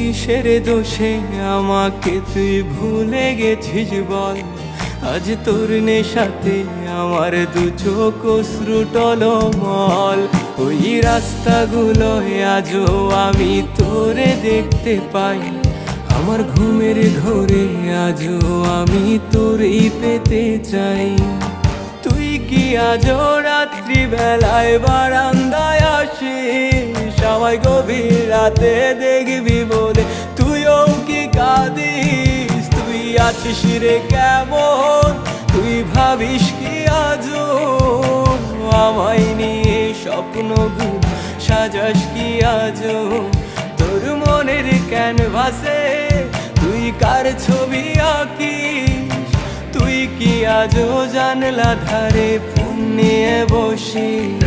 কিসের দোষে আমাকে তুই ভুলে গেছিস বল? আজ তোর নেশাতে আমার দু চোখ অশ্রু টলমল। ওই রাস্তাগুলোয় আজও আমি তোরে দেখতে পাই, আমার ঘুমের ঘোরে আজও আমি তোরেই পেতে চাই। তুই কি আজও রাত্রি বেলায় বারান্দায় আসিস? আমায় গভীর রাতে দেখবি বলে তুইও কি কাঁদিস? তুই আছিস রে কেমন? তুই ভাবিস কি আজও আমায় নিয়ে স্বপ্নগুলো সাজাস কি আজও? তোর মনের ক্যানভাসে তুই কার ছবি আঁকিস? তুই কি আজও জানলা ধারে ফোন নিয়ে বসিস?